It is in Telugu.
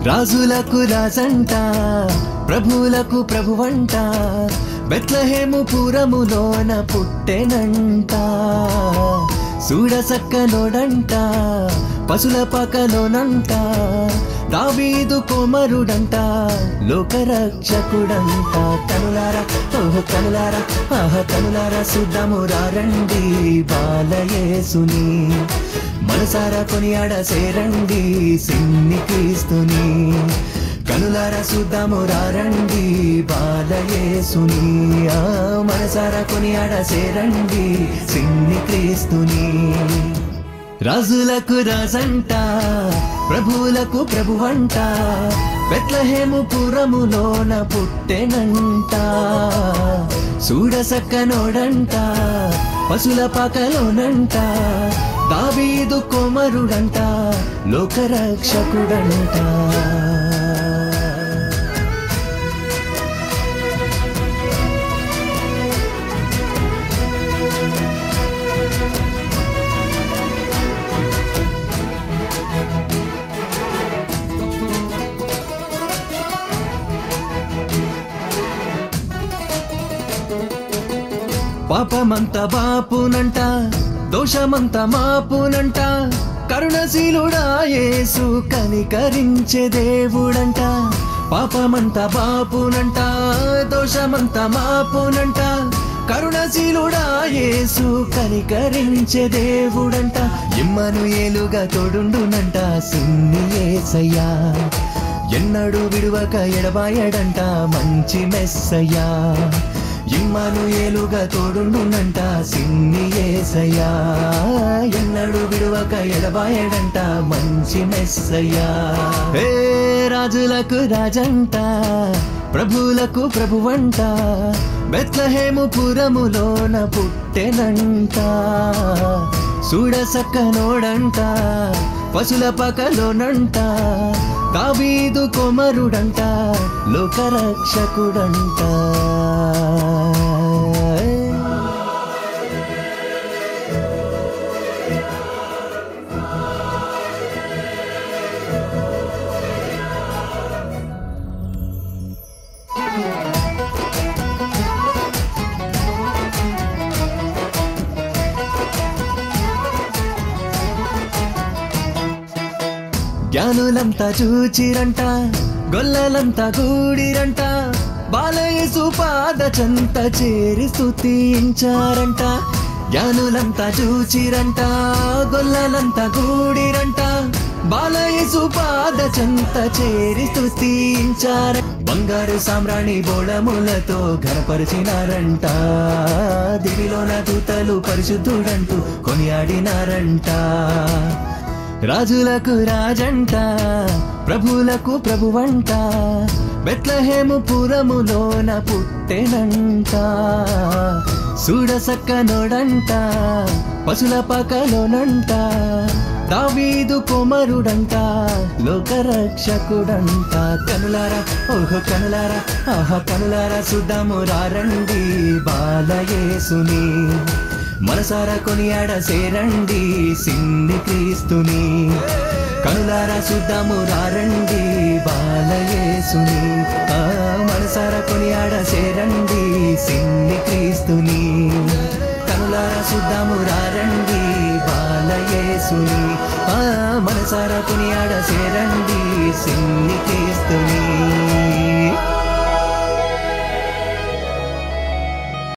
రాజులకు రాజంట ప్రభువులకు ప్రభువంట బెత్లెహేము పురములోన పుట్టెనంట చూడసక్కనోడంట పశుల పకలోనంట దావీదు కుమారుడంట లోకరక్షకుడంట కనులారా ఓహో కనులారా ఆహా కనులారా చూద్దాము రండి బాలయేసుని మనసారా కొనియాడ సేరండి సిన్ని క్రీస్తుని కనులారా చూద్దాము రండి బాలయేసుని మనసారా కొనియాడ సేరండి సిన్ని క్రీస్తుని రాజులకు రాజంట ప్రభువులకు ప్రభువంట బెత్లెహేము పురములోన పుట్టెనంట చూడసక్కనోడంట పశుల పాకలోనంట దావీదు కుమారుడంట లోకరక్షకుడంట పాపమంత బాపునంట దోషమంత మాపునంట కరుణశీలుడా యేసు కనికరించే దేవుడంట పాపమంత బాపునంట దోషమంత మాపునంట కరుణశీలుడా యేసు కనికరించే దేవుడంట ఇమ్మనుయేలుగా తోడుండునంట సిన్ని యేసయ్యా ఎన్నడూ విడువక ఎడబాయడంట మంచి మెస్సయ్యా ఇమ్మనుయేలుగా తోడుండునంట సిన్ని యేసయ్యా ఎన్నడూ విడువక ఎడబాయడంట మంచి మెస్సయ్యా హే రాజులకు రాజంట ప్రభువులకు ప్రభువంట బెత్లెహేము పురములోన పుట్టెనంట చూడసక్కనోడంట పశుల పకలోనంట దావీదు కుమారుడంట లోకరక్షకుడంట జ్ఞానులంతా చూచిరంట గొల్లలంతా గూడిరంట బాలయేసు పాద చెంత చేరి స్తుతించారంట జ్ఞానులంతా చూచిరంట గొల్లలంతా గూడిరంట బాలయేసు పాద చెంత చేరి స్తుతించార బంగారు సామ్రాణి బోళములతో ఘనపరిచినారంట దివిలోన దూతలు పరిశుద్ధుడంటూ కొనియాడినారంట రాజులకు రాజంట ప్రభువులకు ప్రభువంట బెత్లెహేము పురములోన పుట్టెనంట చూడసక్కనోడంట పశుల పాకలోనంట దావీదు కుమారుడంట లోకరక్షకుడంట కనులారా ఓహో కనులారా ఆహా కనులారా చూద్దాము రండి బాలయేసుని మనసారా కొనియాడ సేరండి సిన్ని క్రీస్తుని కనులారా చూద్దాము రండి బాలయేసుని మనసారా కొనియాడ సేరండి సిన్ని క్రీస్తుని కనులారా చూద్దాము రండి బాలయేసుని మనసారా కొనియాడ సేరండి సిన్ని క్రీస్తుని